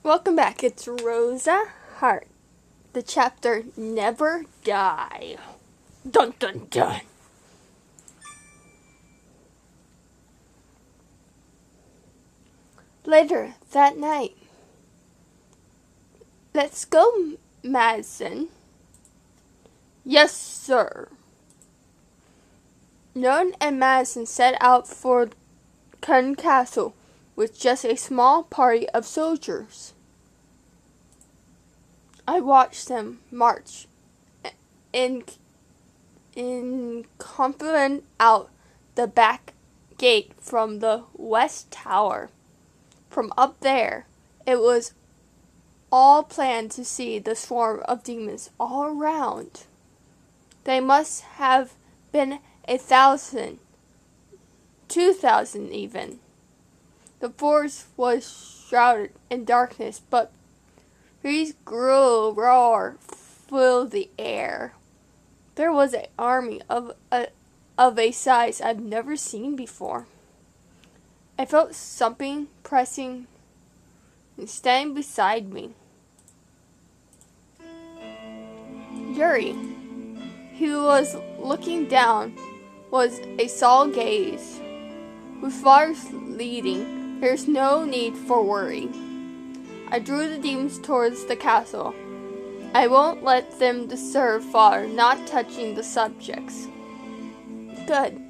Welcome back. It's Rosa Hart. The chapter Never Die. Dun dun dun. Later that night. Let's go, Madison. Yes, sir. None and Madison set out for Cutting Castle with just a small party of soldiers. I watched them march in confidence out the back gate from the west tower. From up there, it was all planned to see the swarm of demons all around. They must have been 1,000, 2,000 even. The forest was shrouded in darkness, but trees grew, roar, filled the air. There was an army of a size I've never seen before. I felt something pressing and standing beside me. Yuri, who was looking down, was a solid gaze. With Father's leading, there's no need for worry. I drew the demons towards the castle. I won't let them disturb Father, not touching the subjects. Good.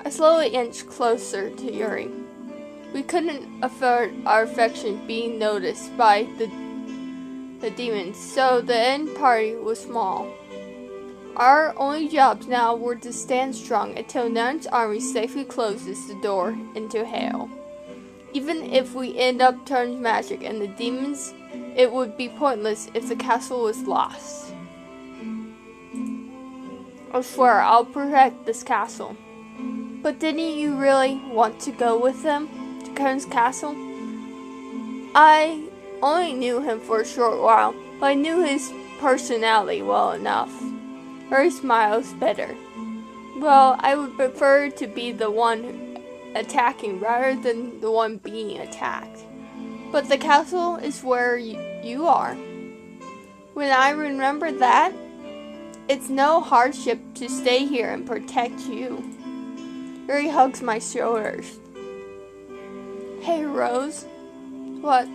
I slowly inched closer to Yuri. We couldn't afford our affection being noticed by the demons, so the end party was small. Our only jobs now were to stand strong until Nun's army safely closes the door into hell. Even if we end up turning magic and the demons, it would be pointless if the castle was lost. I swear I'll protect this castle. But didn't you really want to go with them to Kern's castle? I only knew him for a short while, but I knew his personality well enough. Her smile was better. Well, I would prefer to be the one attacking rather than the one being attacked. But the castle is where you are. When I remember that, it's no hardship to stay here and protect you. Yuri hugs my shoulders. Hey, Rose. What?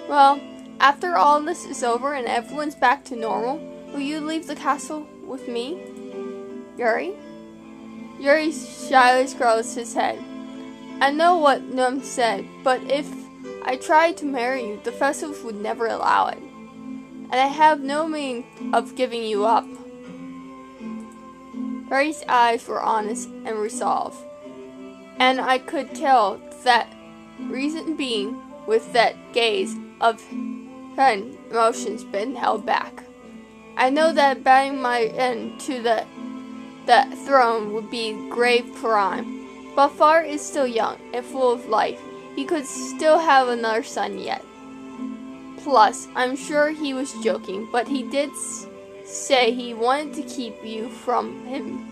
Well, after all this is over and everyone's back to normal, will you leave the castle with me? Yuri? Yuri shyly scrolls his head. I know what Num said, but if I tried to marry you, the festivals would never allow it. And I have no means of giving you up. Yuri's eyes were honest and resolved, and I could tell that reason being with that gaze of sudden emotions been held back. I know that batting my end to that throne would be grave crime, but Father is still young and full of life. He could still have another son yet. Plus, I'm sure he was joking, but he did say he wanted to keep you from him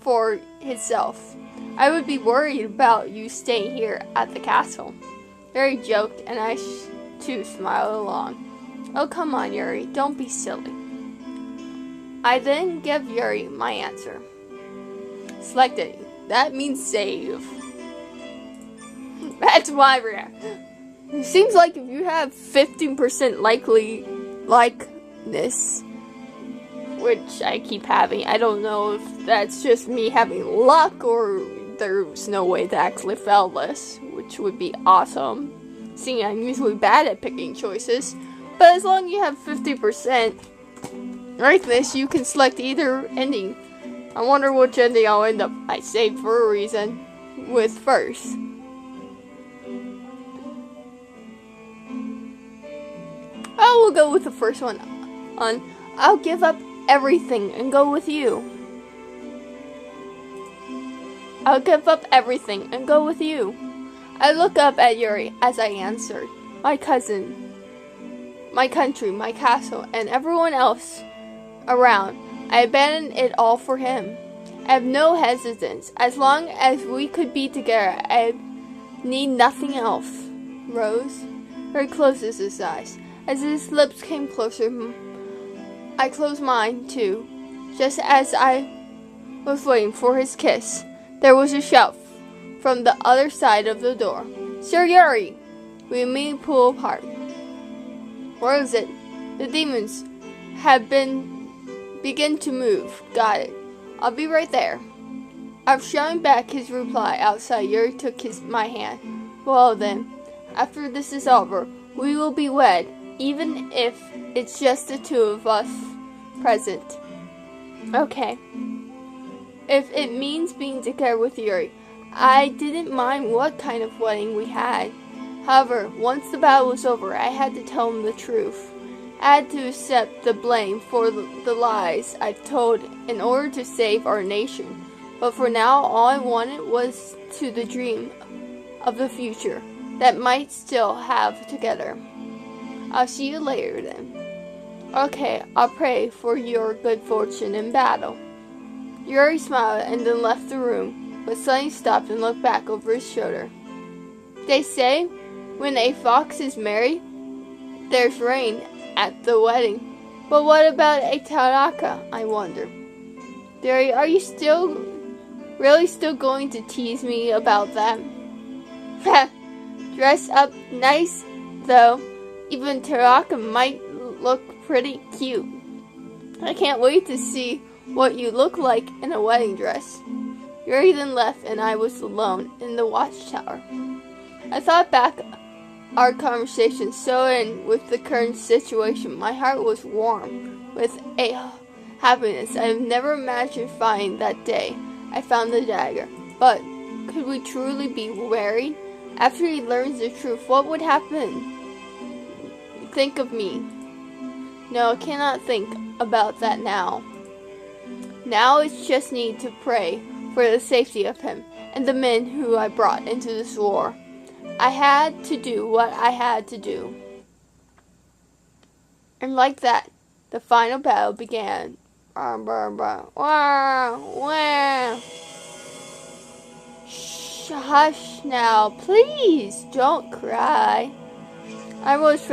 for himself. I would be worried about you staying here at the castle. Yuri joked, and I too smiled along. Oh, come on, Yuri, don't be silly. I then gave Yuri my answer. Selected. That means save. That's my reaction. It seems like if you have 15% likely likeness, which I keep having, I don't know if that's just me having luck or there's no way to actually fail this, which would be awesome, seeing I'm usually bad at picking choices. But as long as you have 50% likeness, you can select either ending. I wonder which ending I'll end up, I saved for a reason, with first. I will go with the first one. I'll give up everything and go with you. I'll give up everything and go with you. I look up at Yuri as I answered. My cousin, my country, my castle, and everyone else around. I abandoned it all for him. I have no hesitance. As long as we could be together, I need nothing else. rose. Yuri closes his eyes. As his lips came closer, I closed mine too. Just as I was waiting for his kiss, there was a shout from the other side of the door. Sir Yuri! We immediately pull apart. Where is it? The demons have begin to move. Got it. I'll be right there. After shouting back his reply outside, Yuri took my hand. Well then, after this is over, we will be wed, even if it's just the two of us present. Okay. If it means being together with Yuri, I didn't mind what kind of wedding we had. However, once the battle was over, I had to tell him the truth. I had to accept the blame for the lies I told in order to save our nation. But for now, all I wanted was the dream of the future that might still have together. I'll see you later then. Okay, I'll pray for your good fortune in battle. Yuri smiled and then left the room, but suddenly stopped and looked back over his shoulder. They say when a fox is married, there's rain at the wedding. But what about a taraka, I wonder? Yuri, are you really still going to tease me about that? Dress up nice, though. Even taraka might look pretty cute. I can't wait to see what you look like in a wedding dress. Yuri then left and I was alone in the watchtower. I thought back our conversation so in with the current situation. My heart was warm with a happiness I have never imagined finding that day I found the dagger. But could we truly be married? After he learns the truth, what would happen? Think of me. No, I cannot think about that now. Now it's just need to pray for the safety of him and the men who I brought into this war. I had to do what I had to do. And like that, the final battle began. Hush now, please don't cry. I was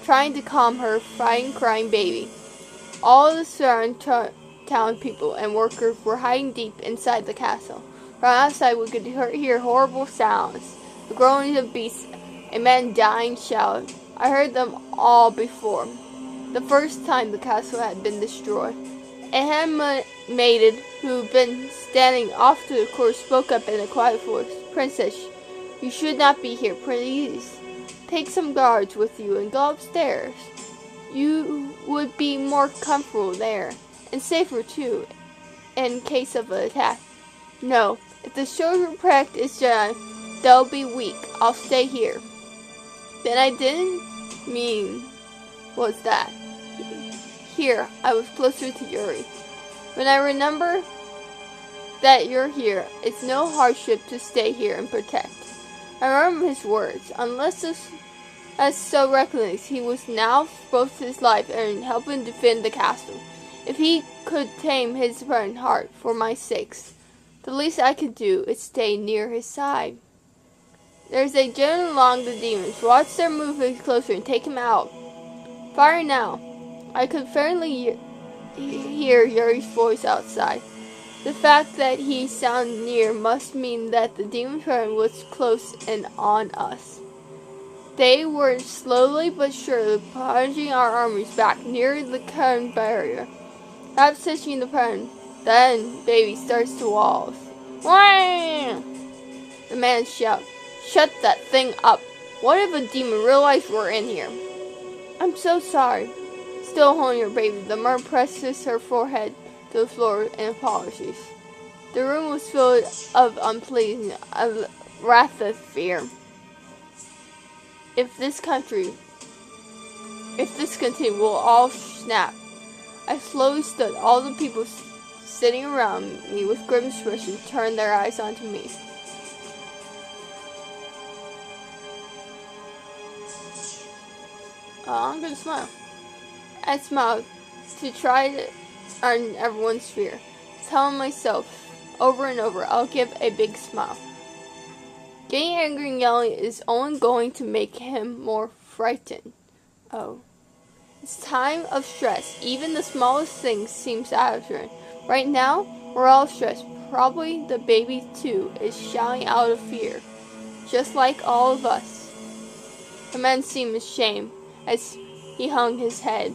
trying to calm her crying baby. All the surrounding town people and workers were hiding deep inside the castle. From outside we could hear horrible sounds, the groaning of beasts, a man dying shout. I heard them all before. The first time the castle had been destroyed. A handmaiden who had been standing off to the court spoke up in a quiet voice. Princess, you should not be here, please. Take some guards with you and go upstairs. You would be more comfortable there, and safer too, in case of an attack. No, if the children practice Jedi, they'll be weak. I'll stay here. Then I didn't mean was that. Here, I was closer to Yuri. When I remember that you're here, it's no hardship to stay here and protect. I remember his words. Unless as so reckless, he was now both his life and helping defend the castle. If he could tame his burning heart for my sakes, the least I could do is stay near his side. There's a general along the demons. Watch their movements closer and take him out. Fire now. I could fairly hear Yuri's voice outside. The fact that he sounded near must mean that the demon turn was close and on us. They were slowly but surely plunging our armies back near the current barrier. Perhaps touching the pen. Then baby starts to walls. Wah! The man shouted, "Shut that thing up! What if a demon realized we're in here?" I'm so sorry. Still holding her baby, the mer presses her forehead to the floor in apologies. The room was filled of unpleasing, of wrath of fear. If this continued, we'll all snap. I slowly stood. All the people sitting around me with grim expressions turned their eyes onto me. I'm gonna smile. I smiled to try to earn everyone's fear, telling myself over and over, I'll give a big smile. Getting angry and yelling is only going to make him more frightened. Oh. It's time of stress. Even the smallest things seems absurd. Right now, we're all stressed. Probably the baby, too, is shouting out of fear, just like all of us. The man seemed ashamed as he hung his head.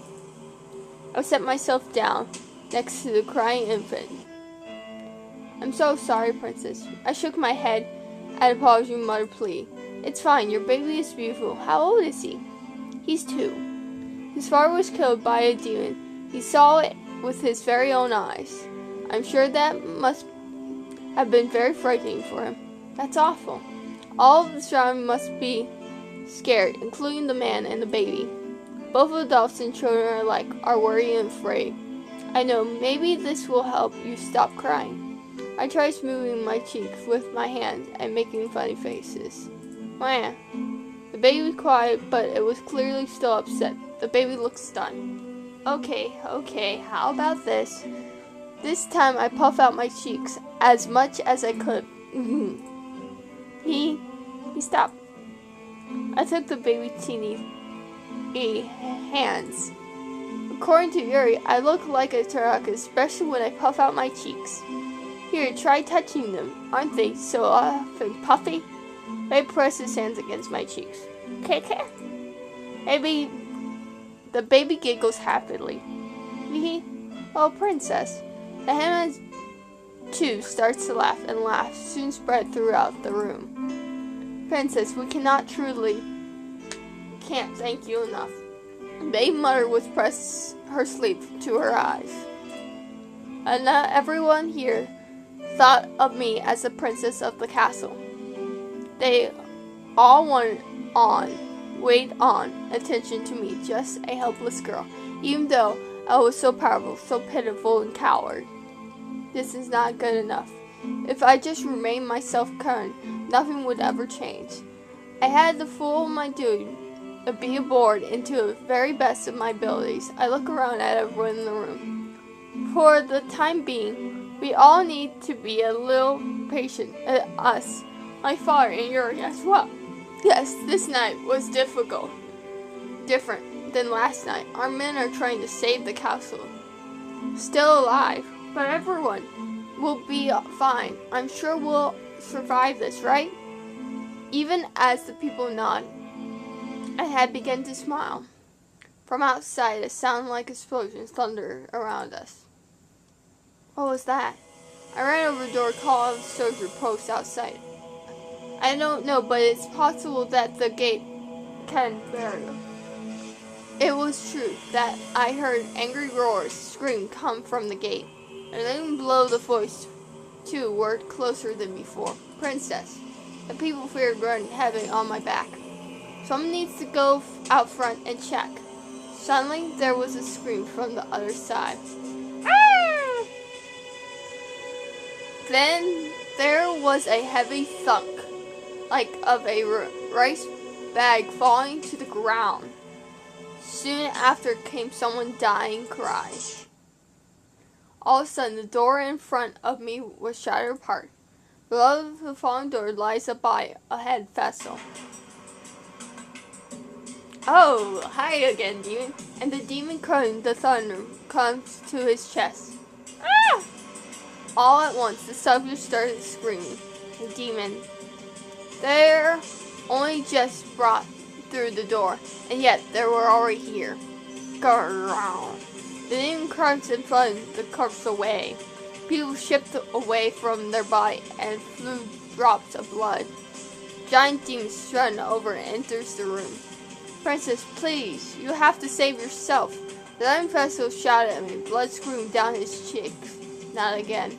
I set myself down next to the crying infant. I'm so sorry, Princess. I shook my head at apology and muttered plea. It's fine. Your baby is beautiful. How old is he? He's 2. His father was killed by a demon. He saw it with his very own eyes. I'm sure that must have been very frightening for him. That's awful. All of the surroundings must be scared, including the man and the baby. Both adults and children alike are worried and afraid. I know, maybe this will help you stop crying. I tried smoothing my cheeks with my hands and making funny faces. Wah. The baby was quiet, but it was clearly still upset. The baby looked stunned. Okay, how about this? This time I puffed out my cheeks as much as I could. He stopped. I took the baby teeny hands. According to Yuri, I look like a turtle, especially when I puff out my cheeks. Here, try touching them. Aren't they so puffy? I pressed his hands against my cheeks. Okay. Maybe the baby giggles happily. Oh, Princess. The hen too starts to laugh, and laughs soon spread throughout the room. Princess, we can't thank you enough. Baby muttered with pressed her sleeve to her eyes. And not everyone here thought of me as the princess of the castle. They all weighed on attention to me, just a helpless girl, even though I was so powerful, so pitiful and coward. This is not good enough. If I just remained myself current, nothing would ever change. I had to fool my dude and be aboard into the very best of my abilities. I look around at everyone in the room. For the time being, we all need to be a little patient. Us, my father, and Yuri as well. Yes, this night was different than last night. Our men are trying to save the castle. Still alive, but everyone will be fine. I'm sure we'll survive this, right? Even as the people nod, I had begun to smile. From outside, a sound like explosions thundered around us. What was that? I ran over the door, called out the soldier post outside. I don't know, but it's possible that the gate can barrier. It was true that I heard angry roars, screams come from the gate, and then below the voice, too, were closer than before. Princess. The people feared running heavy on my back. Someone needs to go out front and check. Suddenly, there was a scream from the other side. Ah! Then there was a heavy thunk, like of a rice bag falling to the ground. Soon after came someone dying cry. All of a sudden, the door in front of me was shattered apart. Below the falling door lies a body, a head vessel. Oh, hi again, demon. And the demon crowned the thunder comes to his chest. Ah! All at once, the subject started screaming. The demon. They're only just brought through the door, and yet they were already here. The demon crouched and flung the corpse away. People shipped away from their body and flew drops of blood. Giant demon strutting over and enters the room. Princess, please, you have to save yourself. The demon vessel shouted at me, blood screamed down his cheeks. Not again.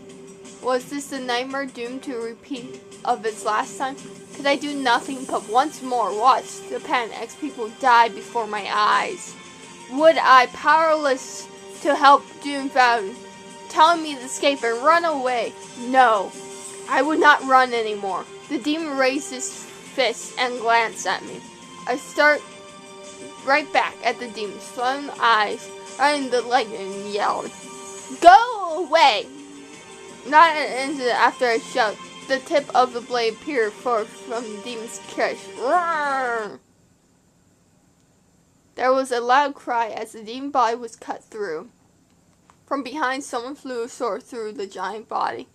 Was this the nightmare doomed to repeat of its last time? Could I do nothing but once more watch the Pan-X people die before my eyes? Would I, powerless to help Doom Fountain, telling me to escape and run away? No, I would not run anymore. The demon raised his fist and glanced at me. I start right back at the demon's flung eyes, running the lightning, and yelled, "Go away!" Not an instant after I shouted, the tip of the blade peered forth from the demon's crest. Roar! There was a loud cry as the demon body was cut through. From behind, someone flew a sword through the giant body.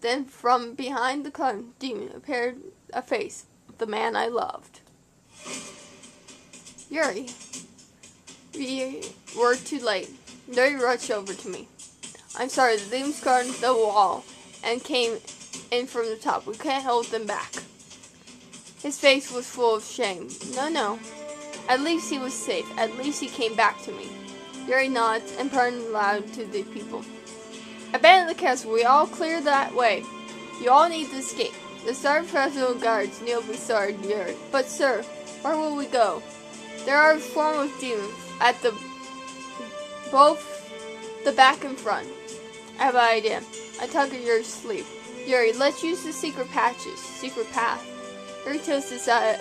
Then from behind the clown demon appeared a face of the man I loved. Yuri. We were too late. Yuri rushed over to me. I'm sorry, the demons climbed the wall and came in from the top. We can't hold them back. His face was full of shame. No. At least he was safe. At least he came back to me. Yuri nodded and pointed loud to the people. Abandon the castle. We all clear that way. You all need to escape. The Star Festival guards kneeled beside Yuri. But sir, where will we go? There are swarms of demons at both the back and front. I have an idea. I tug at Yuri's sleeve. Yuri, let's use the secret path. Yuri tilts his head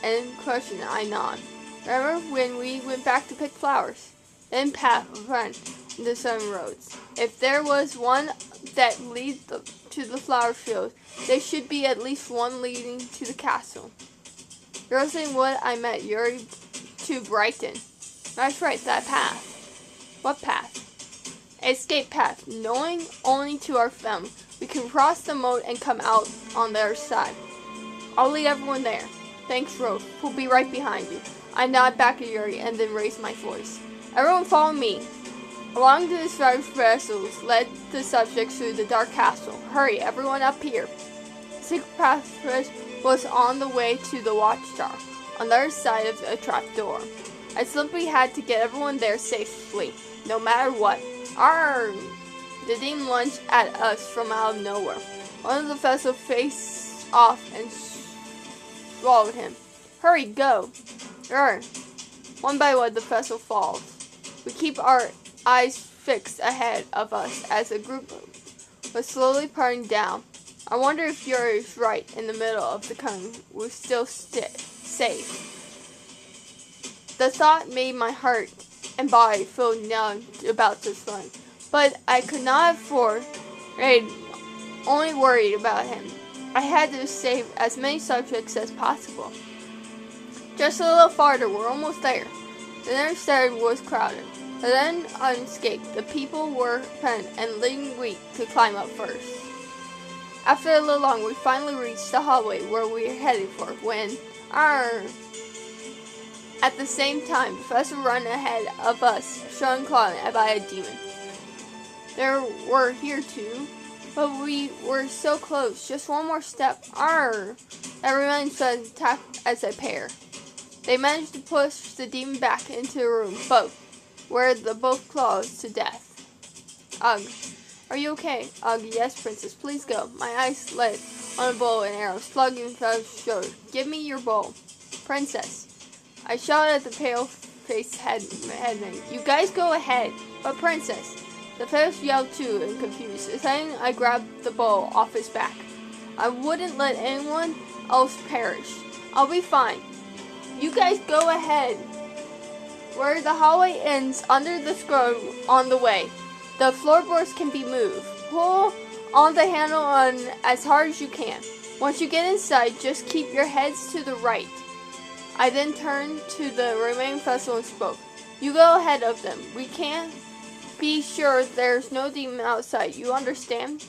and question. I nod. Remember when we went back to pick flowers? Then path front the sun roads. If there was one that leads to the flower field, there should be at least one leading to the castle. You're saying what I met Yuri to Brighton. That's right, that path. What path? Escape path, knowing only to our family. We can cross the moat and come out on the other side. I'll lead everyone there. Thanks, Rose. We'll be right behind you. I nod back at Yuri and then raise my voice. Everyone follow me. Along the five vessels led the subjects through the dark castle. Hurry, everyone up here. The secret passage was on the way to the watchtower, on the other side of a trapdoor. I simply had to get everyone there safely, no matter what. Arr! The demon lunged at us from out of nowhere. One of the vessels faced off and swallowed him. Hurry, go! Arr! One by one, the vessel falls. We keep our eyes fixed ahead of us as the group was slowly parting down. I wonder if Yuri is right in the middle of the cone. We're still safe. The thought made my heart and body feel numb about this one, but I could not afford only worried about him. I had to save as many subjects as possible. Just a little farther, we're almost there. The next side was crowded. But then unescaped. The people were pent and leading weak to climb up first. After a little long, we finally reached the hallway where we were headed for when, at the same time, Professor ran ahead of us, showing Claude by a demon. They were here too, but we were so close. Just one more step. Everyone said attack as a pair. They managed to push the demon back into the room, where the both claws to death. Ugh. Are you okay? Ugh, yes, princess. Please go. My eyes lit on a bow and arrow slugging from his shoulder. Give me your bow. Princess. I shouted at the pale-faced headman. You guys go ahead. But princess. The fellow yelled too and confused. Suddenly I grabbed the bow off his back. I wouldn't let anyone else perish. I'll be fine. You guys go ahead. Where the hallway ends, under the scroll on the way, the floorboards can be moved. Pull on the handle on as hard as you can. Once you get inside, just keep your heads to the right. I then turned to the remaining vessel and spoke. You go ahead of them. We can't be sure there's no demon outside. You understand?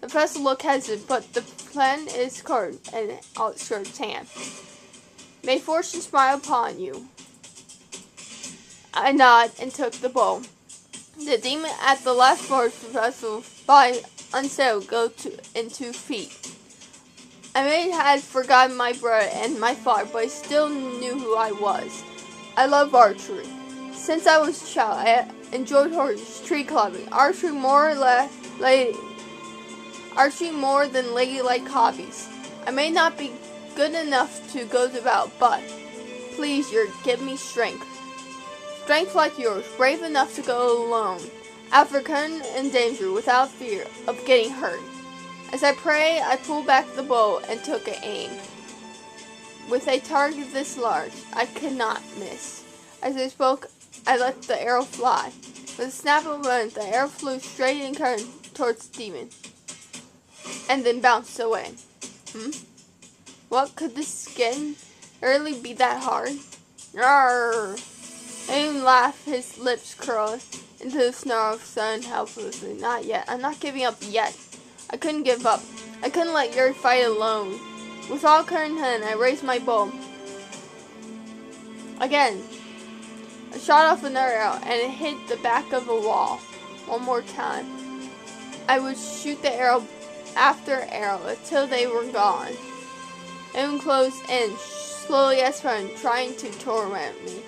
The vessel looked hesitant, but the plan is clear and outstretched its hand. May fortune smile upon you. I nodded and took the bow. The demon at the last floor of the vessel by unsettled in 2 feet. I may have forgotten my brother and my father, but I still knew who I was. I love archery. Since I was a child, I enjoyed horses, tree climbing, archery more than ladylike hobbies. I may not be good enough to go devout, but please, give me strength. Strength like yours, brave enough to go alone, African in danger without fear of getting hurt. As I prayed, I pulled back the bow and took aim. With a target this large, I could not miss. As I spoke, I let the arrow fly. With a snap of a moment, the arrow flew straight and turned towards the demon. and then bounced away. What, could the skin really be that hard? Arrgh! Aiden laughed, his lips curled into the snarl of sun helplessly. Not yet. I'm not giving up yet. I couldn't give up. I couldn't let Yuri fight alone. With all current in hand, I raised my bow. Again. I shot off another arrow, and it hit the back of a wall. One more time. I would shoot the arrow after arrow until they were gone. Aiden closed in, slowly as fun, trying to torment me.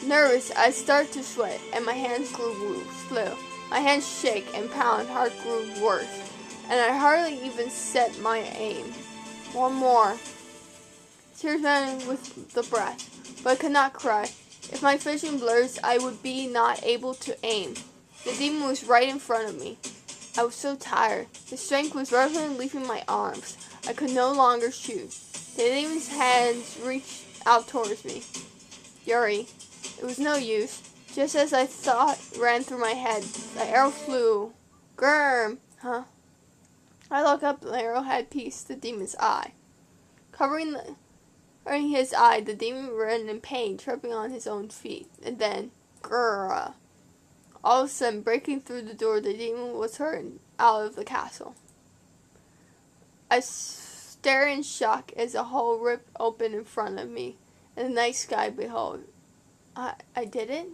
Nervous, I started to sweat, and my hands grew slow. My hands shake and pound, heart grew worse, and I hardly even set my aim. One more. Tears ran with the breath, but I could not cry. If my vision blurs, I would be not able to aim. The demon was right in front of me. I was so tired. The strength was rapidly leaving my arms. I could no longer shoot. The demon's hands reached out towards me. Yuri. It was no use. Just as I thought ran through my head, the arrow flew. Grrm! Huh? I looked up, and the arrow had pierced the demon's eye. Covering his eye, the demon ran in pain, tripping on his own feet. And then, grrr! All of a sudden, breaking through the door, the demon was hurried out of the castle. I stared in shock as a hole ripped open in front of me, and the night sky behold. I did it?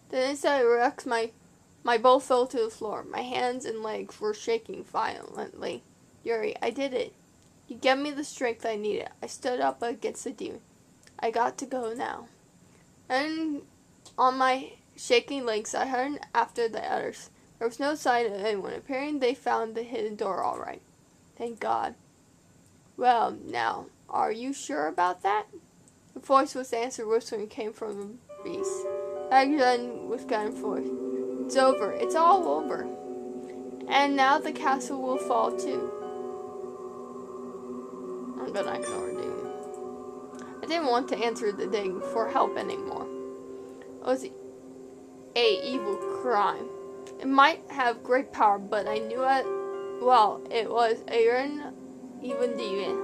Then inside Rex, my bow fell to the floor. My hands and legs were shaking violently. Yuri, I did it. You gave me the strength I needed. I stood up against the demon. I got to go now. And on my shaking legs, I hurried after the others. There was no sign of anyone. Apparently, they found the hidden door all right. Thank God. Well, now, are you sure about that? The voice was the answer whispering came from the beast. Agron was guiding voice. It's over. It's all over. And now the castle will fall too. I'm gonna ignore Demon. I didn't want to answer the ding for help anymore. It was a evil crime. It might have great power, but I knew it well. It was an even demon.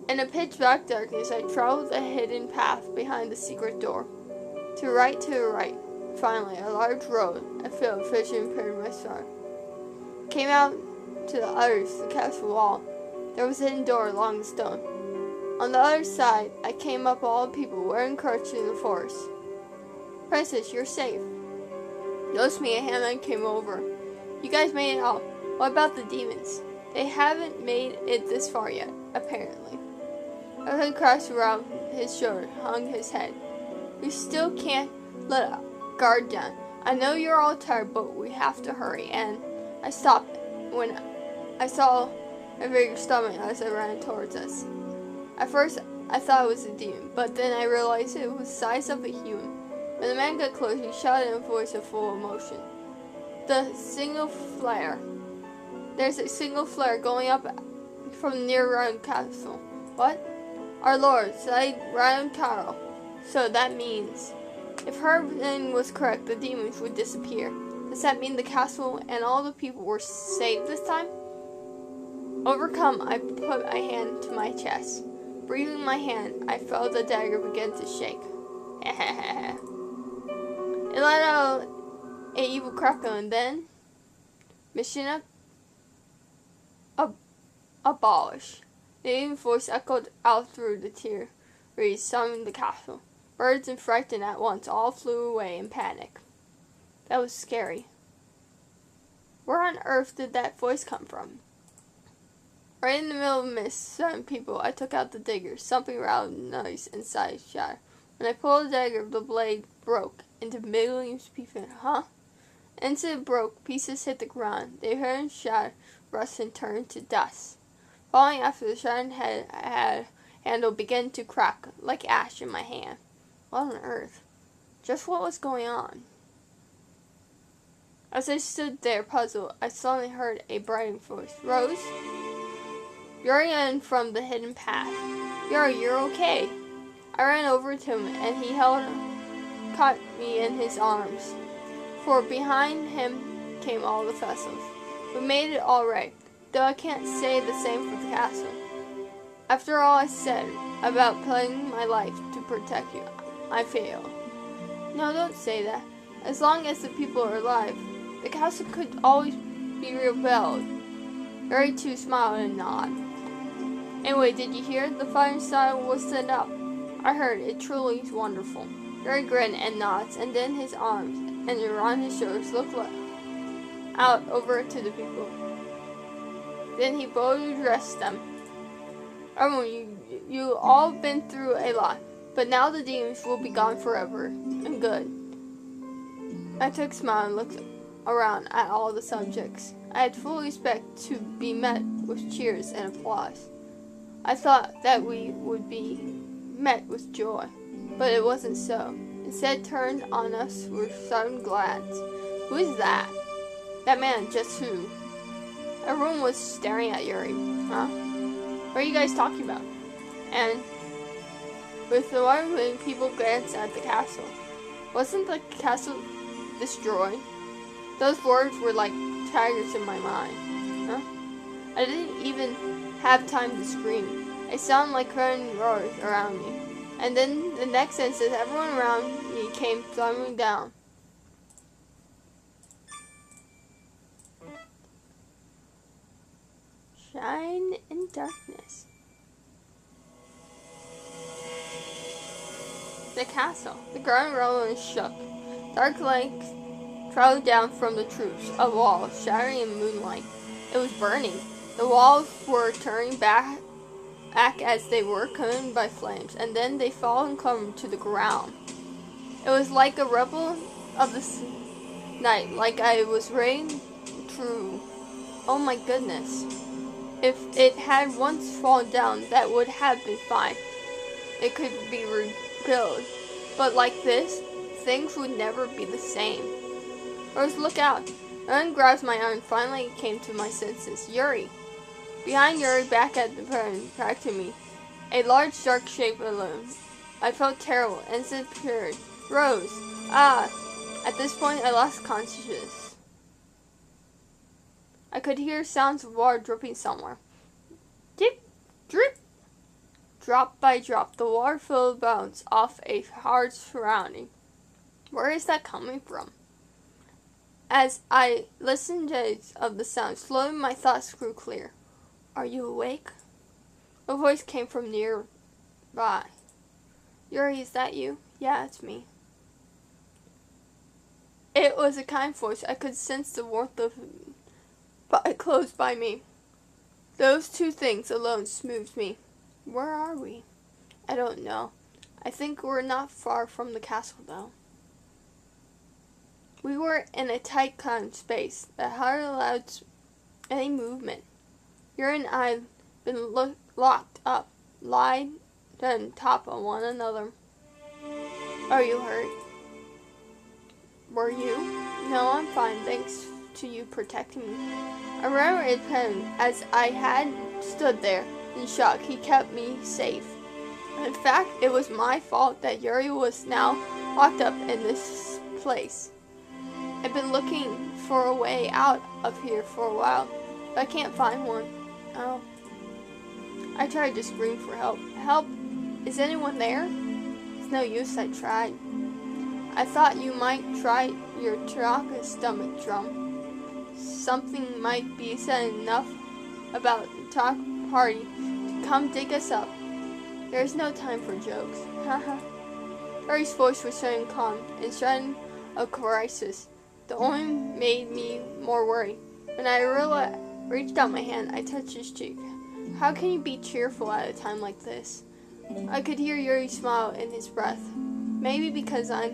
In the pitch-black darkness, I traveled a hidden path behind the secret door. To the right. Finally, a large road, a field of vision appeared in my sight. Came out to the others, the castle wall. There was a hidden door along the stone. On the other side, I came up all the people wearing crutches in the forest. Princess, you're safe. Noticed me, and Hammond came over. You guys made it out. What about the demons? They haven't made it this far yet, apparently. A hood crossed around his shoulder, hung his head. We still can't let a guard down. I know you're all tired, but we have to hurry. And I stopped when I saw a bigger stomach as I ran towards us. At first, I thought it was a demon, but then I realized it was the size of a human. When the man got close, he shouted in a voice of full emotion. There's a single flare going up from near Round Castle. What? Our Lord, said Round Castle. So that means, if her thing was correct, the demons would disappear. Does that mean the castle and all the people were saved this time? Overcome, I put my hand to my chest. Breathing my hand, I felt the dagger begin to shake. It let out an evil crackle, and then, mission abolished. The evil voice echoed out through the trees, summoning the castle. Birds and frightened at once all flew away in panic. That was scary. Where on earth did that voice come from? Right in the middle of the mist, silent people, I took out the dagger. Something loud noise inside shattered. When I pulled the dagger, the blade broke into millions of pieces. Huh? Instant it broke, pieces hit the ground. They heard and shattered, rust and turned to dust. Falling after the shattered handle began to crack like ash in my hand. What on earth? Just what was going on? As I stood there puzzled, I suddenly heard a bright voice. Rose? Yuri in from the hidden path. Yuri, you're okay. I ran over to him, and he caught me in his arms. For behind him came all the vessels. We made it all right. Though I can't say the same for the castle. After all I said about putting my life to protect you, I failed. No, don't say that. As long as the people are alive, the castle could always be rebuilt. Yuri too smiled and nodded. Anyway, did you hear? The fire style was set up. I heard. It truly is wonderful. Yuri grinned and nods, and then his arms and around his shoulders looked out over to the people. Then he boldly addressed them. Everyone, you all been through a lot, but now the demons will be gone forever, and good. I took a smile and looked around at all the subjects. I had full respect to be met with cheers and applause. I thought that we would be met with joy, but it wasn't so. Instead, turned on us with sudden glance. Who is that? That man, just who? Everyone was staring at Yuri. Huh? What are you guys talking about? And with the wondering, people glanced at the castle. Wasn't the castle destroyed? Those words were like tigers in my mind. Huh? I didn't even have time to scream. A sound like current roars around me. And then the next instant, everyone around me came thundering down. Shine in darkness. The castle. The ground rolled and shook. Dark lights trailed down from the troops of walls, shattering in moonlight. It was burning. The walls were turning back as they were consumed by flames, and then they fell and crumbled to the ground. It was like a rebel of the night, like I was rain true. Oh my goodness. If it had once fallen down, that would have been fine. It could be rebuilt. But like this, things would never be the same. Rose, look out. Aaron grabs my arm and finally came to my senses. Yuri. Behind Yuri, back at the pen, back to me. A large, dark-shaped balloon. I felt terrible and disappeared. Rose. Ah. At this point, I lost consciousness. I could hear sounds of water dripping somewhere. Dip, drip. Drop by drop, the water filled bounce off a hard surrounding. Where is that coming from? As I listened to the sound, slowly my thoughts grew clear. Are you awake? A voice came from nearby. Yuri, is that you? Yeah, it's me. It was a kind voice. I could sense the warmth of it close by me. Those two things alone smoothed me. Where are we? I don't know. I think we're not far from the castle, though. We were in a tight confined space that hardly allowed any movement. Yuri and I had been locked up, lied on top of one another. Are you hurt? Were you? No, I'm fine, thanks to you protecting me. I remember it then, as I had stood there in shock. He kept me safe. In fact, it was my fault that Yuri was now locked up in this place. I've been looking for a way out of here for a while, but I can't find one. Oh. I tried to scream for help. Help? Is anyone there? It's no use, I tried. I thought you might try your Taraka stomach drum. Something might be said enough about the talk party to come dig us up. There's no time for jokes. Haha. Yuri's voice was turning calm and shouting a crisis. The only made me more worried. When I reached out my hand, I touched his cheek. How can you be cheerful at a time like this? I could hear Yuri smile in his breath. Maybe because I'm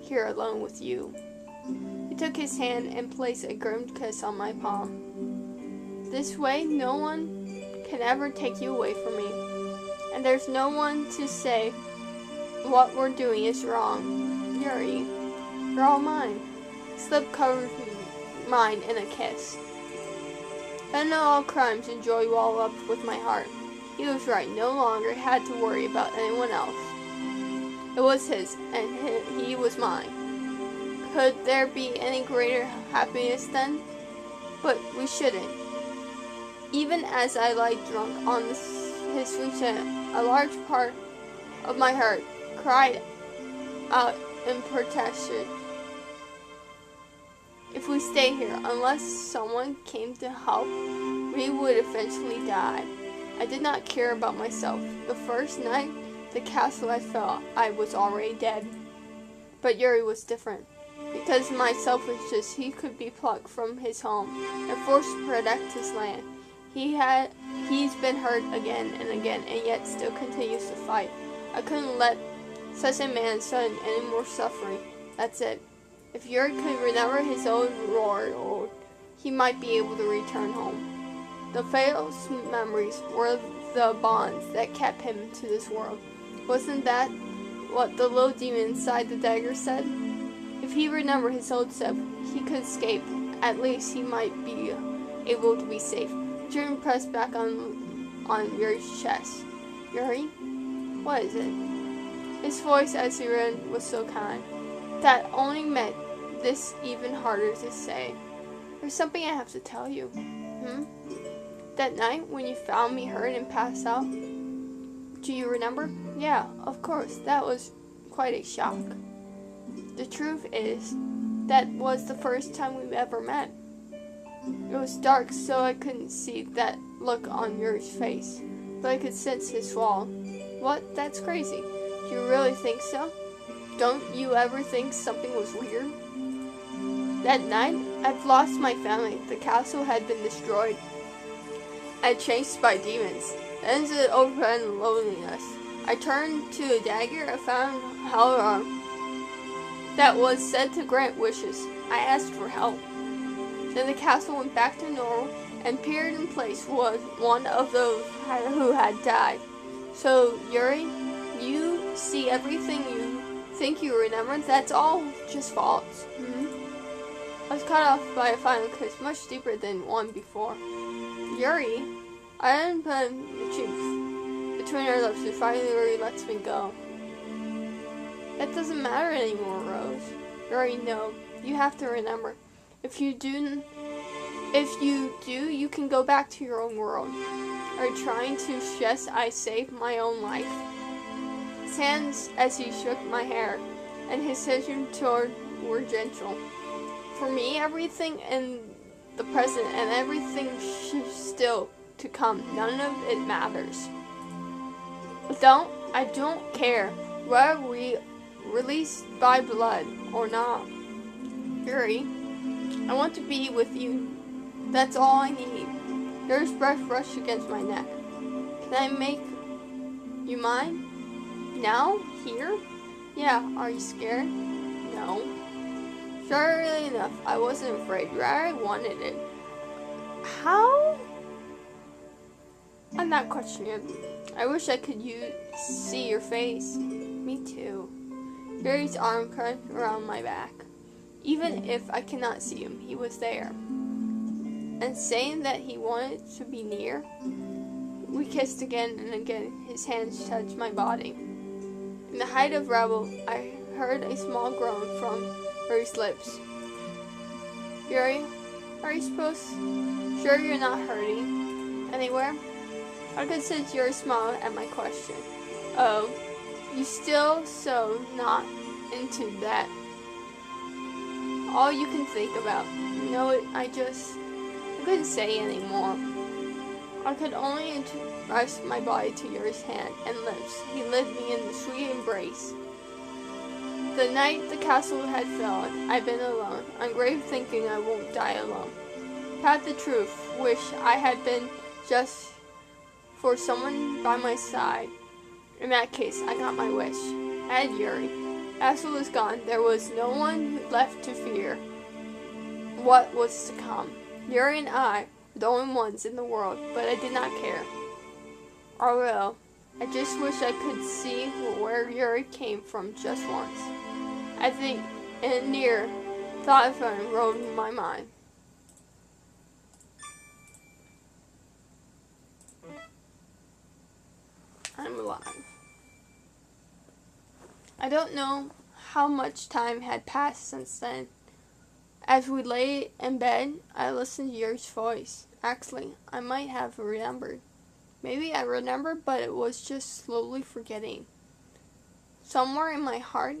here alone with you. He took his hand and placed a grim kiss on my palm. This way, no one can ever take you away from me. And there's no one to say what we're doing is wrong. Yuri, you're all mine. Slip covered mine in a kiss. I know all crimes and joy well up with my heart. He was right. No longer had to worry about anyone else. It was his, and he was mine. Could there be any greater happiness then? But we shouldn't. Even as I lay drunk on his sweet scent, a large part of my heart cried out in protestation. If we stay here, unless someone came to help, we would eventually die. I did not care about myself. The first night the castle had fell, I was already dead. But Yuri was different. Because of my selfishness, he could be plucked from his home and forced to protect his land. He's been hurt again and again, and yet still continues to fight. I couldn't let such a man sudden any more suffering. That's it. If Yuri could remember his old world, he might be able to return home. The fatal memories were the bonds that kept him to this world. Wasn't that what the little demon inside the dagger said? If he remembered his old self, he could escape. At least he might be able to be safe. June pressed back on Yuri's chest. Yuri? What is it? His voice as he ran was so kind. That only made this even harder to say. There's something I have to tell you. That night when you found me hurt and passed out? Do you remember? Yeah, of course. That was quite a shock. The truth is, that was the first time we ever met. It was dark, so I couldn't see that look on your face, but I could sense his fall. What? That's crazy. Do you really think so? Don't you ever think something was weird? That night, I'd lost my family. The castle had been destroyed and chased by demons. The ended open loneliness. I turned to a dagger and found Halram that was said to grant wishes. I asked for help. Then the castle went back to normal, and appeared in place was one of those who had died. So, Yuri, you see everything you think you remember? That's all just false. I was cut off by a final kiss, much deeper than one before. Yuri, I didn't put the cheeks between our lips, and finally Yuri lets me go. That doesn't matter anymore, Rose. Yuri, no. You have to remember. If you do, you can go back to your own world. Are you trying to suggest I saved my own life? His hands as he shook my hair, and his gesture toward were gentle. For me, everything in the present and everything still to come, none of it matters. I don't care whether we released by blood or not. Yuri, I want to be with you. That's all I need. Yuri's breath brushed against my neck. Can I make you mine? Now? Here? Yeah, are you scared? No. Surely enough, I wasn't afraid. Rather, I wanted it. How? I'm not questioning it. I wish I could see your face. Me too. Yuri's arm crept around my back. Even if I cannot see him, he was there. And saying that he wanted to be near, we kissed again and again. His hands touched my body. In the height of revel, I heard a small groan from Yuri's lips. Yuri, are you sure you're not hurting anywhere? I could sense Yuri smile at my question. Oh, you still so not into that? All you can think about. You know it, I couldn't say anymore. I could only entrust my body to Yuri's hand and lips. He led me in the sweet embrace. The night the castle had fallen, I'd been alone, on grave thinking I won't die alone. Pat the truth, wish I had been just for someone by my side. In that case, I got my wish. I had Yuri. Axel was gone. There was no one left to fear what was to come. Yuri and I were the only ones in the world, but I did not care. Or well, I just wish I could see where Yuri came from just once. I think a near thought of him rode in my mind. I'm alive. I don't know how much time had passed since then. As we lay in bed, I listened to Yuri's voice. Actually, I might have remembered. Maybe I remembered, but it was just slowly forgetting. Somewhere in my heart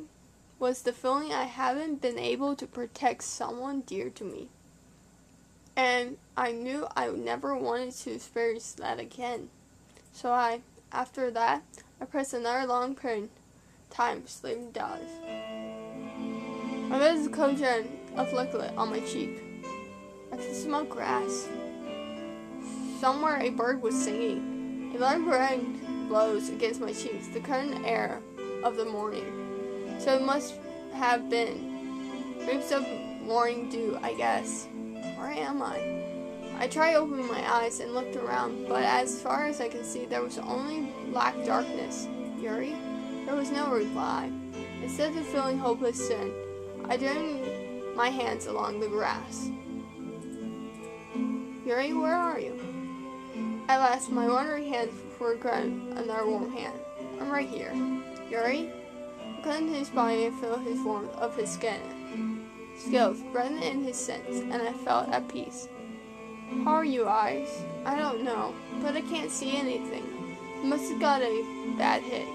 was the feeling I haven't been able to protect someone dear to me. And I knew I never wanted to experience that again. So after that, I pressed another long period time sleeping dollars. I felt the cold of liquid on my cheek. I could smell grass. Somewhere a bird was singing. A light wind blows against my cheeks, the current air of the morning. So it must have been drapes of morning dew, I guess. Where am I? I tried opening my eyes and looked around, but as far as I could see, there was only black darkness. Yuri? There was no reply. Instead of feeling hopeless soon, I dragged my hands along the grass. Yuri, where are you? At last, my wandering hands forgot another warm hand. I'm right here. Yuri? I clung to his body and felt his warmth of his skin. Skills bred in his sense, and I felt at peace. How are you, eyes? I don't know, but I can't see anything. I must have got a bad hit.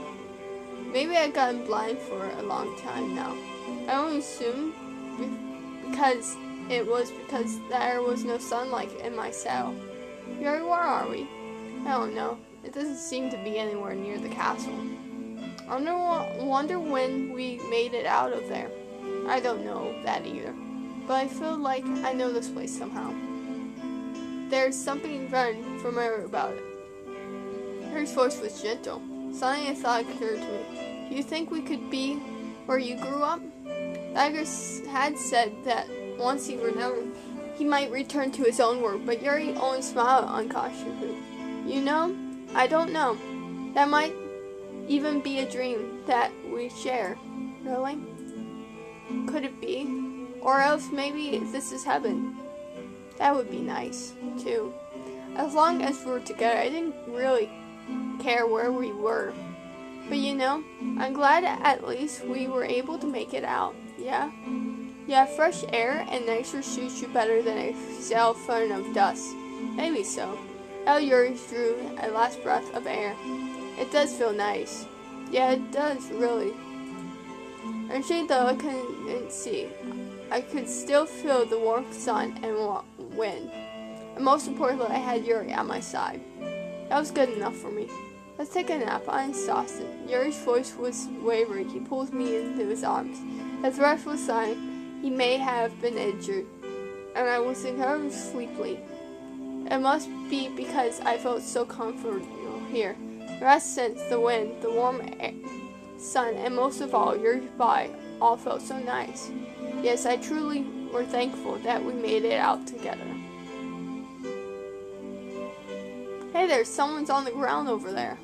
Maybe I've gotten blind for a long time now. I only assumed because there was no sunlight in my cell. Yuri, where are we? I don't know. It doesn't seem to be anywhere near the castle. I wonder when we made it out of there. I don't know that either, but I feel like I know this place somehow. There's something very familiar about it. Yuri's voice was gentle. Suddenly a thought occurred to me. Do you think we could be where you grew up? Dagger had said that once he remembered, he might return to his own world, but Yuri only smiled unconsciously. You know, I don't know. That might even be a dream that we share. Really? Could it be? Or else maybe this is heaven. That would be nice, too. As long as we were together, I didn't really care where we were. But you know, I'm glad at least we were able to make it out, yeah? Yeah, fresh air and nature suits you better than a cell full of dust. Maybe so. Yuri drew a last breath of air. It does feel nice. Yeah, it does, really. And though I couldn't see, I could still feel the warm sun and wind. And most importantly, I had Yuri at my side. That was good enough for me. Let's take a nap. I'm exhausted. Yuri's voice was wavering. He pulled me into his arms. His breath was sighing. He may have been injured, and I was incredibly sleepy. It must be because I felt so comfortable here. The rest sense, the wind, the warm air, sun, and most of all, Yuri's body all felt so nice. Yes, I truly were thankful that we made it out together. Hey there, someone's on the ground over there.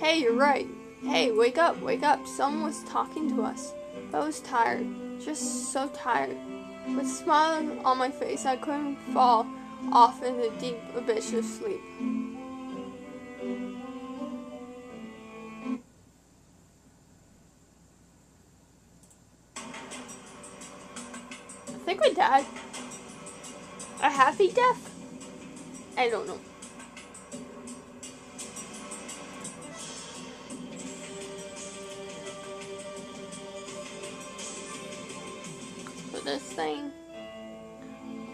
Hey, you're right. Hey, wake up, wake up. Someone was talking to us. I was tired, just so tired. With a smile on my face, I couldn't fall off in the deep abyss of sleep. I think we died. A happy death? I don't know. So this thing,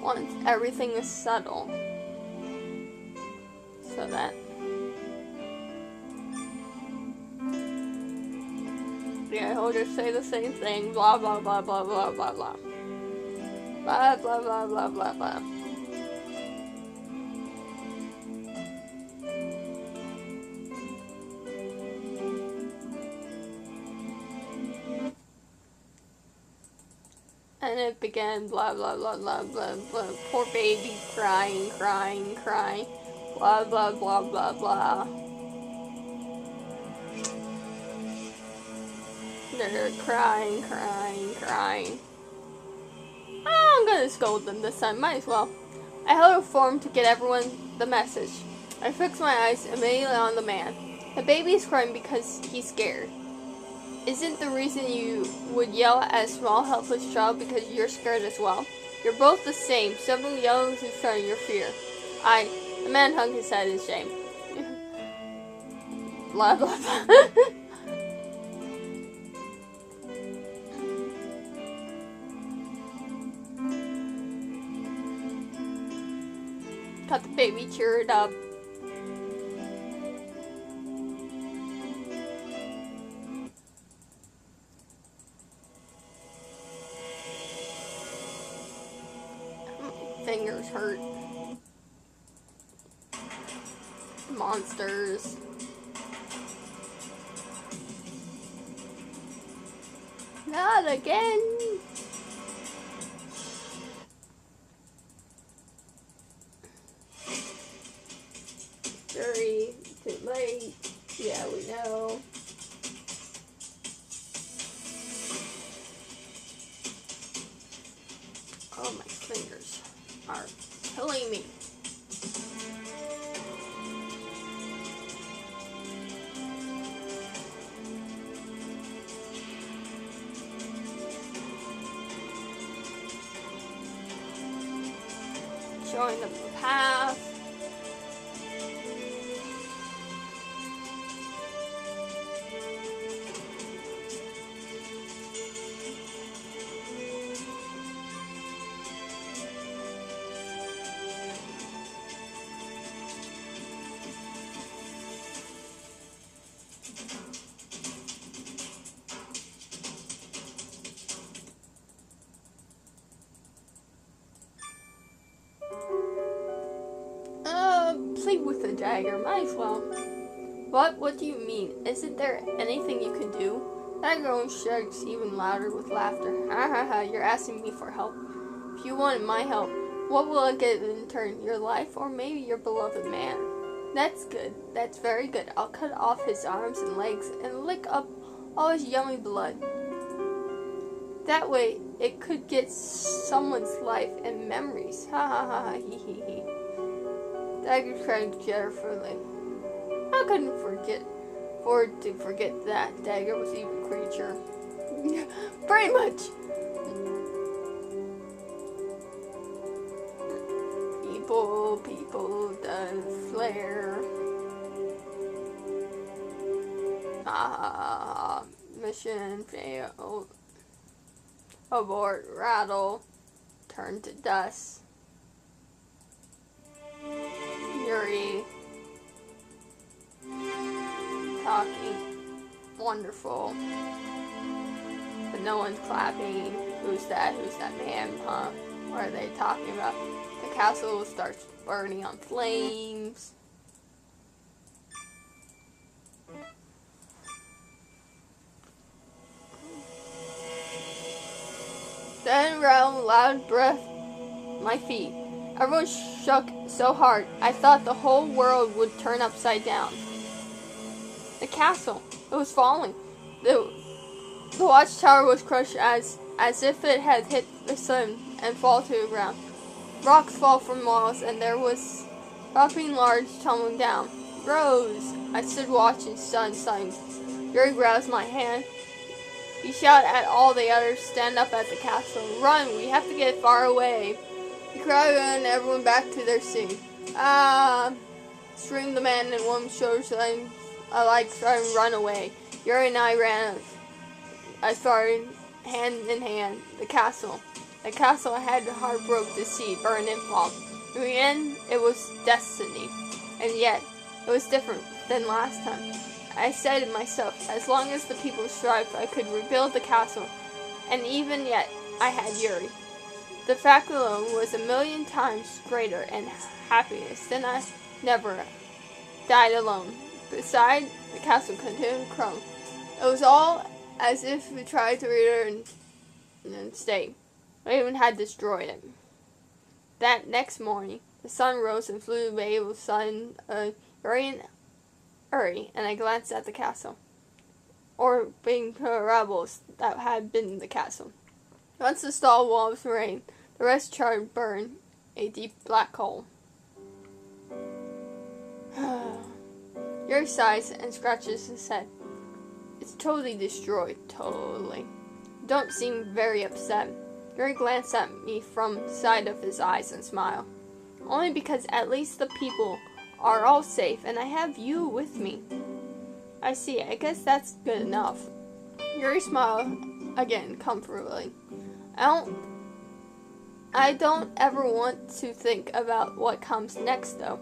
once everything is settled, so that yeah, he'll just say the same thing, blah blah blah blah blah blah blah. Blah blah blah blah blah blah. And it began blah blah blah blah blah blah. Poor baby crying, crying, crying. Blah blah blah blah blah. They're crying, crying, crying. Oh, I'm gonna scold them this time, might as well. I held a form to get everyone the message. I fixed my eyes immediately on the man. The baby is crying because he's scared. Isn't the reason you would yell at a small, helpless child because you're scared as well? You're both the same, simply yelling to show your fear. The man hung his head in shame. Blah, blah, blah. Got the baby cheered up. Fingers hurt. Monsters. Not again. Yuri, too late. Yeah, we know. Oh, my fingers are killing me. Showing them the path. Play with the dagger, might as well. What do you mean? Isn't there anything you can do? Dagger only shouts even louder with laughter. Ha ha ha, you're asking me for help. If you wanted my help, what will I get in return? Your life, or maybe your beloved man? That's good. That's very good. I'll cut off his arms and legs and lick up all his yummy blood. That way, it could get someone's life and memories. Ha ha ha ha, hee hee hee. Dagger cried cheerfully. How could I afford to forget that Dagger was an evil creature? Pretty much. People, the flare. Mission failed. Abort, rattle, turn to dust. Yuri talking, wonderful, but no one's clapping. Who's that man, huh? What are they talking about? The castle starts burning on flames. Then round loud breath, my feet. Everyone shook so hard, I thought the whole world would turn upside down. The castle, it was falling. The watchtower was crushed as if it had hit the sun and fall to the ground. Rocks fall from walls, and there was dropping large tumbling down. Rose! I stood watching, stunned. Yuri grabs my hand. He shouted at all the others, stand up at the castle. Run, we have to get far away. He cried and everyone back to their seat. Screamed the man and woman shoulders alike started to run away. Yuri and I ran. I started hand in hand. The castle I had heart broke to see burn and fall. In the end, it was destiny. And yet, it was different than last time. I said to myself, as long as the people strived, I could rebuild the castle. And even yet, I had Yuri. The fact alone was 1,000,000 times greater and happiness than I never died alone. Besides, the castle continued to crumble. It was all as if we tried to return and stay. I even had destroyed it. That next morning, the sun rose and flew away with sun, Yuri, and I glanced at the castle, or being rebels that had been the castle. Once the stall walls rained, the rest charred burned a deep black hole. Yuri sighs and scratches his head. It's totally destroyed, totally. Don't seem very upset. Yuri glanced at me from the side of his eyes and smiled. Only because at least the people are all safe and I have you with me. I see. I guess that's good enough. Yuri smiled again, comfortably. I don't ever want to think about what comes next, though.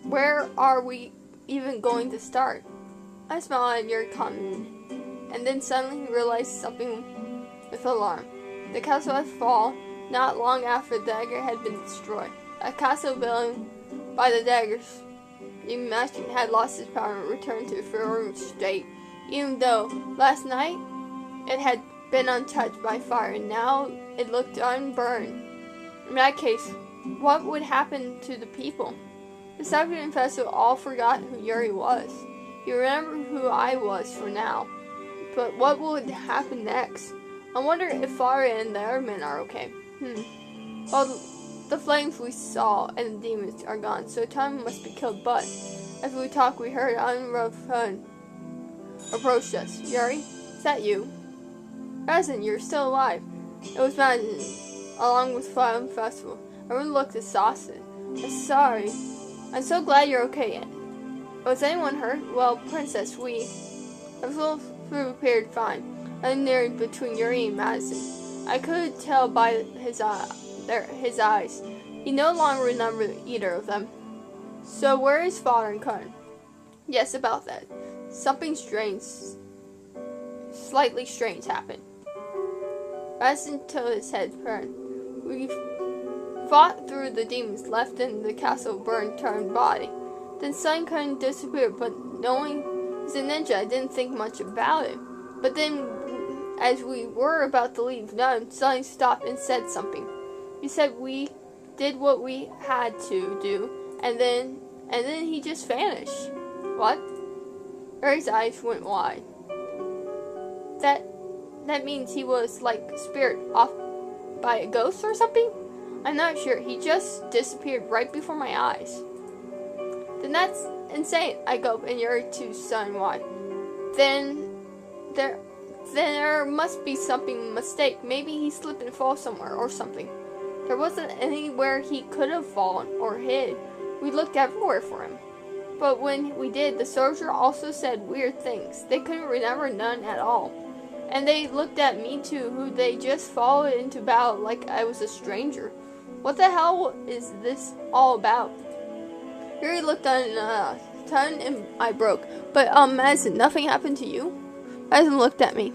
Where are we even going to start? I smiled at Yuri comment, and then suddenly realized something with alarm. The castle had fallen not long after the dagger had been destroyed. A castle built by the daggers the machine had lost its power and returned to a feral state, even though last night it had been untouched by fire and now it looked unburned. In that case, what would happen to the people? The Sakura Festival all forgot who Yuri was. You remember who I was for now. But what would happen next? I wonder if Farah and the airmen are okay. Well, the flames we saw and the demons are gone, so time must be killed. But as we talked, we heard Anrafun approach us. Yuri, is that you? Resin, you're still alive. It was Madden, along with Fire Festival. Everyone looked exhausted. I'm sorry. I'm so glad you're okay. Was anyone hurt? Well, Princess, Festival appeared fine. I'm there between Yuri and Madison. I could tell by his eyes. He no longer remembered either of them. So where is Father and Kern? Yes, about that. Something strange, slightly strange happened. Madison tilted his head. Kern, we fought through the demons left in the castle burned turned body. Then Sun Kern disappeared, but knowing he's a ninja, I didn't think much about it. But then, as we were about to leave, Nun suddenly stopped and said something. He said we did what we had to do, and then he just vanished. What? Harry's eyes went wide. That means he was like spirit off by a ghost or something? I'm not sure. He just disappeared right before my eyes. Then that's insane, I gulped, and Yuri too son why. Then there must be something mistake. Maybe he slipped and fell somewhere or something. There wasn't anywhere he could have fallen or hid. We looked everywhere for him. But when we did, the soldier also said weird things. They couldn't remember none at all. And they looked at me too, who they just followed into battle like I was a stranger. What the hell is this all about? Yuri looked on tongue and I broke. But Madison, nothing happened to you? Madison looked at me.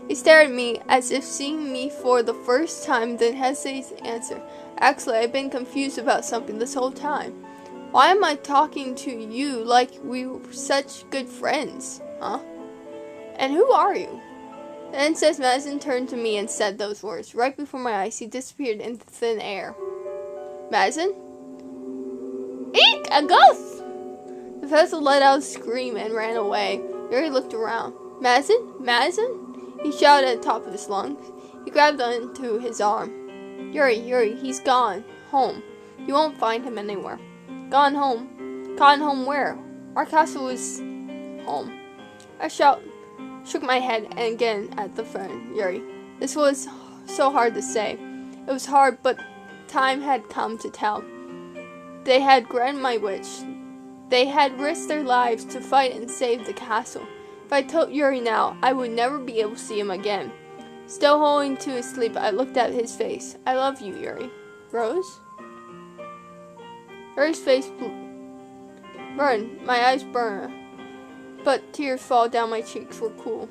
He stared at me as if seeing me for the first time, then hesitated to answer. Actually, I've been confused about something this whole time. Why am I talking to you like we were such good friends? Huh? And who are you? Then says Madison turned to me and said those words. Right before my eyes, he disappeared into thin air. Madison? Eek! A ghost! The vessel let out a scream and ran away. Yuri looked around. Madison? Madison? He shouted at the top of his lungs. He grabbed onto his arm. Yuri, he's gone. Home. You won't find him anywhere. Gone home. Gone home where? Our castle is home. I shook my head and again at the phone. Yuri. This was so hard to say. It was hard, but time had come to tell. They had granted my wish. They had risked their lives to fight and save the castle. If I told Yuri now, I would never be able to see him again. Still holding to his sleep, I looked at his face. I love you, Yuri. Rose? Yuri's face burned. My eyes burned. But tears fall down my cheeks were cool.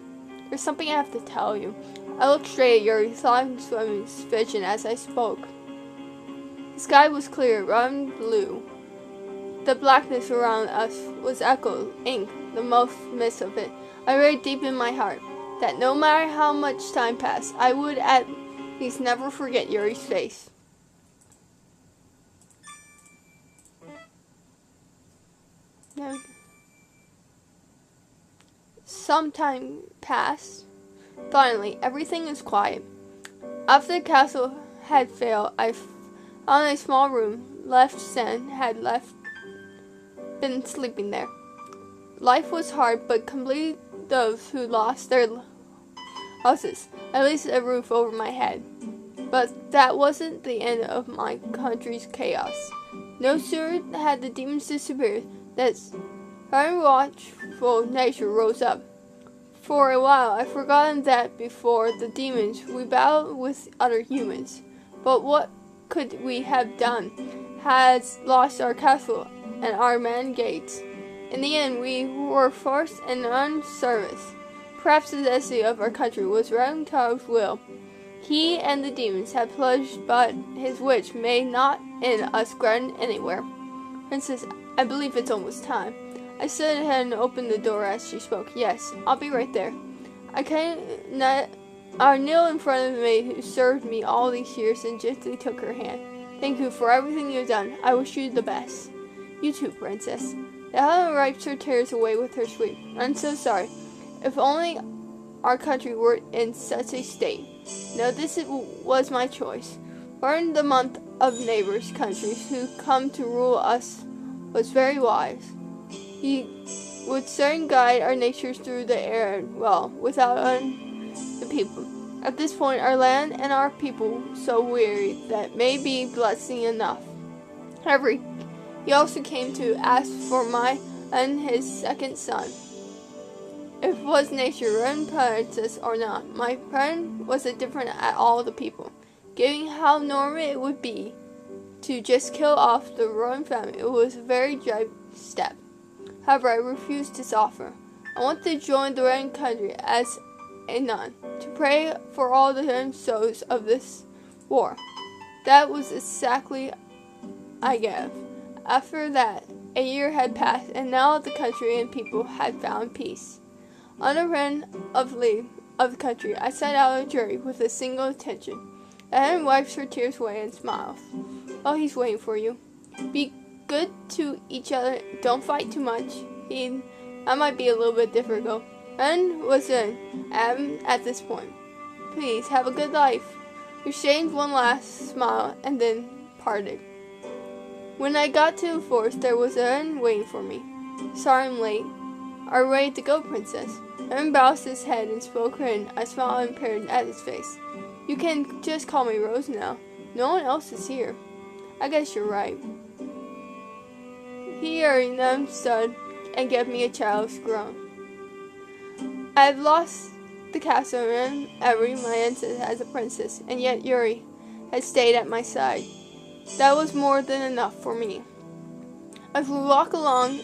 There's something I have to tell you. I looked straight at Yuri, thought swimming his vision as I spoke. The sky was clear, round blue. The blackness around us was echo, ink, the most mist of it. I read deep in my heart that no matter how much time passed, I would at least never forget Yuri's face. Some time passed. Finally, everything was quiet. After the castle had failed, I found a small room. Sen had been sleeping there. Life was hard, but completed those who lost their houses, at least a roof over my head. But that wasn't the end of my country's chaos. No sooner had the demons disappeared than unwatchful nature rose up. For a while, I forgotten that before the demons, we battled with other humans. But what could we have done? Had lost our castle and our man gates. In the end, we were forced and unserviced. Perhaps the destiny of our country was Ragnar's will. He and the demons had pledged, but his wish may not end us granted anywhere. Princess, I believe it's almost time. I stood ahead and opened the door as she spoke. Yes, I'll be right there. I knelt in front of the maid who served me all these years and gently took her hand. Thank you for everything you've done. I wish you the best. You too, Princess. The Helen wiped her tears away with her sweep. I'm so sorry. If only our country were in such a state. No, this was my choice. Burn the month of neighbors' countries who come to rule us was very wise. He would soon guide our natures through the air well, without the people. At this point, our land and our people so weary that may be blessing enough. However, he also came to ask for my and his second son. If was nature ruined princess or not, my friend was indifferent at all the people. Given how normal it would be to just kill off the royal family, it was a very dry step. However, I refused his offer. I want to join the Red Country as a nun, to pray for all the souls of this war. That was exactly I gave. After that, a year had passed, and now the country and people had found peace. On the end of leave of the country, I set out a journey with a single intention. Anne wipes her tears away and smiles. Oh, he's waiting for you. Be good to each other. Don't fight too much. I might be a little bit difficult. Anne was in at this point. Please have a good life. We exchanged one last smile and then parted. When I got to the forest, there was Anne waiting for me. Sorry I'm late. Are you ready to go, Princess? Aaron bowed his head and spoke in. I smiled and peered at his face. You can just call me Rose now. No one else is here. I guess you're right. He hurried them stood and gave me a child's groan. I have lost the castle and every my ancestor as a princess, and yet Yuri had stayed at my side. That was more than enough for me. As we walk along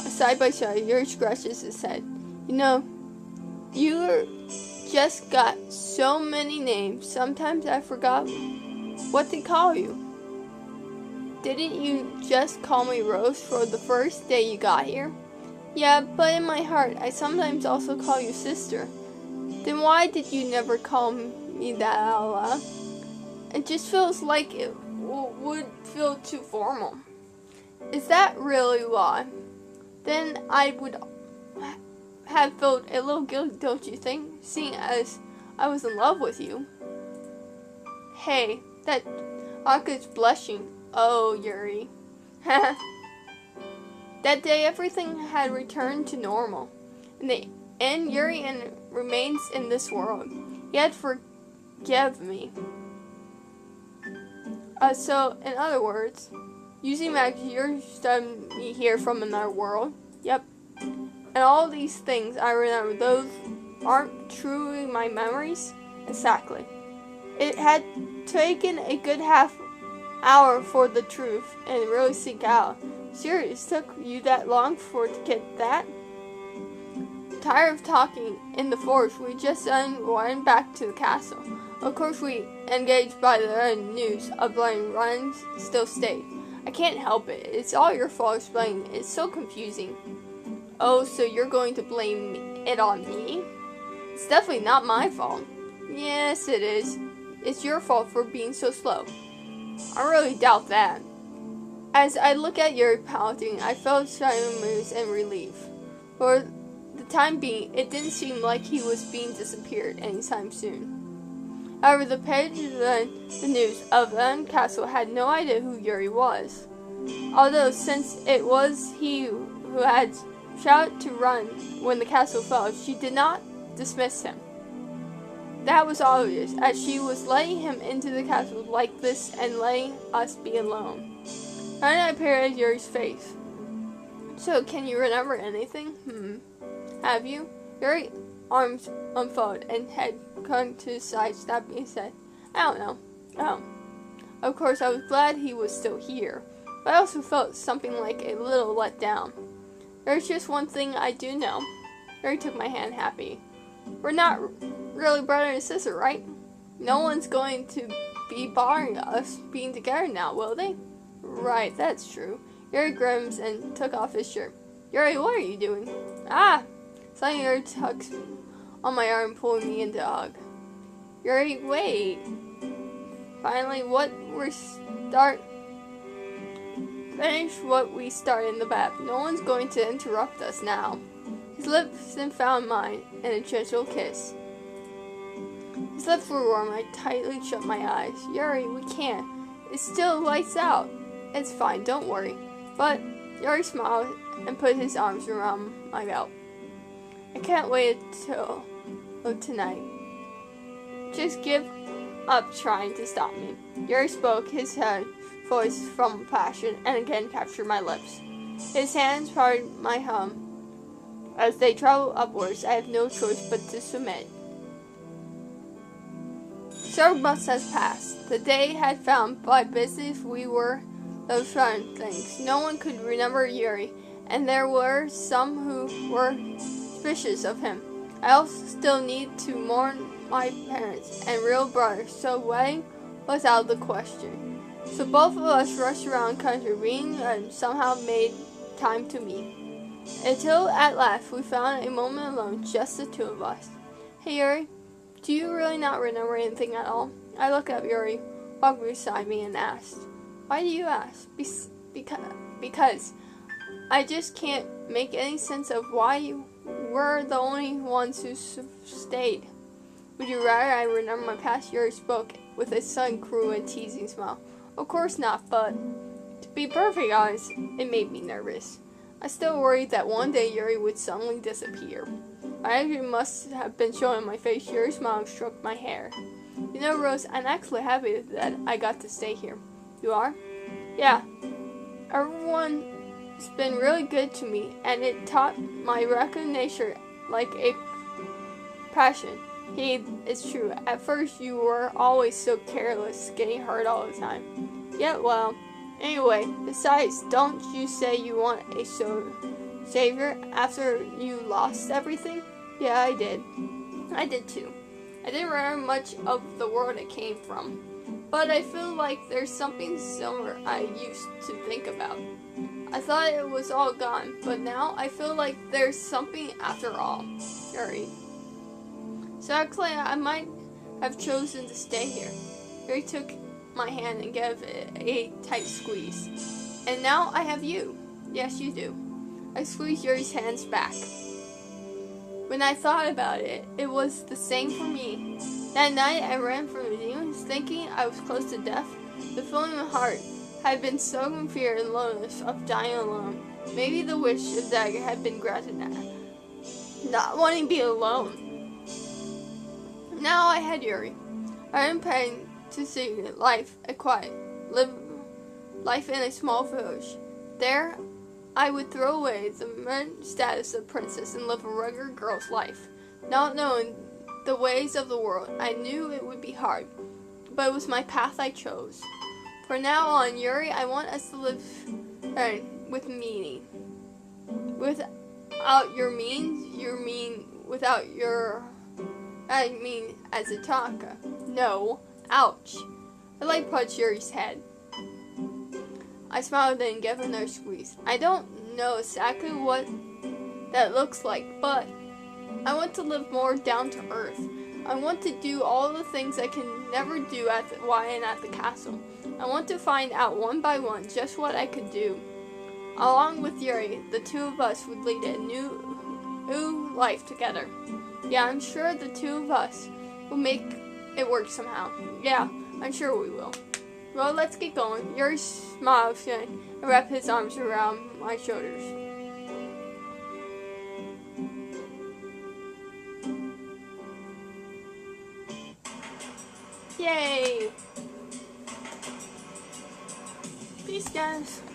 side by side, Yuri scratches his head. You know, you just got so many names. Sometimes I forgot what to call you. Didn't you just call me Rose for the first day you got here? Yeah, but in my heart, I sometimes also call you sister. Then why did you never call me that out loud? It just feels like it would feel too formal. Is that really why? Then I would have felt a little guilty, don't you think, seeing as I was in love with you? Hey, that Aka's blushing. Oh, Yuri. That day, everything had returned to normal, and Yuri remains in this world. He had forgive me. So, in other words, using magic, you're studying me here from another world. Yep. And all these things I remember, those aren't truly my memories? Exactly. It had taken a good half hour for the truth and really sink out. Serious, took you that long to get that? Tired of talking in the forest, we just went back to the castle. Of course, we engaged by the news of letting Ryan still stayed. I can't help it. It's all your fault explaining. It's so confusing. Oh, so you're going to blame it on me? It's definitely not my fault. Yes, it is. It's your fault for being so slow. I really doubt that. As I look at your pouting, I felt silent moods and relief. For the time being, it didn't seem like he was being disappeared anytime soon. However, the page of the news of the castle had no idea who Yuri was. Although, since it was he who had shouted to run when the castle fell, she did not dismiss him. That was obvious, as she was letting him into the castle like this and letting us be alone. Then I peered at Yuri's face. So, can you remember anything? Have you? Yuri arms unfolded and head clung to his side, that being said, I don't know. Oh. Of course, I was glad he was still here, but I also felt something like a little let down. There's just one thing I do know. Yuri took my hand, happy. We're not really brother and sister, right? No one's going to be barring us being together now, will they? Right, that's true. Yuri grins and took off his shirt. Yuri, what are you doing? Ah! Suddenly Yuri tugs on my arm, pulling me into a hug. Yuri, wait. Finally, finish what we started in the bath. No one's going to interrupt us now. His lips then found mine in a gentle kiss. His lips were warm. I tightly shut my eyes. Yuri, we can't. It's still lights out. It's fine, don't worry. But Yuri smiled and put his arms around my belt. I can't wait till tonight. Just give up trying to stop me. Yuri spoke, his voice from passion, and again captured my lips. His hands parted my hum. As they traveled upwards, I have no choice but to submit. Several months has passed. The day had found by business we were those fun things. No one could remember Yuri, and there were some who were suspicious of him. I also still need to mourn my parents and real brother, so wedding was out of the question. So both of us rushed around country, being somehow made time to meet. Until at last we found a moment alone, just the two of us. Hey Yuri, do you really not remember anything at all? I looked at Yuri, walked beside me, and asked. Why do you ask? Because I just can't make any sense of why you were the only ones who stayed. Would you rather I remember my past? Yuri spoke with a sudden cruel and teasing smile. Of course not, but to be perfectly honest, it made me nervous. I still worried that one day Yuri would suddenly disappear. My energy must have been showing on my face. Yuri's smile stroked my hair. You know, Rose, I'm actually happy that I got to stay here. You are? Yeah. Everyone's been really good to me, and it taught my raccoon nature like a passion. Hey, it's true. At first, you were always so careless, getting hurt all the time. Yeah, well, anyway, besides, don't you say you want a savior after you lost everything? Yeah, I did. I did too. I didn't remember much of the world it came from, but I feel like there's something similar I used to think about. I thought it was all gone, but now I feel like there's something after all. Yuri. So actually, I might have chosen to stay here. Yuri took my hand and gave it a tight squeeze. And now I have you. Yes, you do. I squeezed Yuri's hands back. When I thought about it, it was the same for me. That night I ran from the demons, thinking I was close to death. The feeling in my heart had been so in fear and loneliness of dying alone. Maybe the wish of dagger had been granted now. Not wanting to be alone. Now I had Yuri. I am planning to see life live life in a small village. There, I would throw away the merit status of princess and live a regular girl's life. Not knowing the ways of the world, I knew it would be hard, but it was my path I chose. From now on, Yuri, I want us to live with meaning. Without your means, you mean without your... I mean, as a taka. No. Ouch. I punched Yuri's head. I smiled and gave him another squeeze. I don't know exactly what that looks like, but I want to live more down to earth. I want to do all the things I can never do at the YN at the castle. I want to find out one by one just what I could do. Along with Yuri, the two of us would lead a new life together. Yeah, I'm sure the two of us will make it work somehow. Yeah, I'm sure we will. Well, let's get going. Yuri smiled and wrapped his arms around my shoulders. Yay! Peace, guys.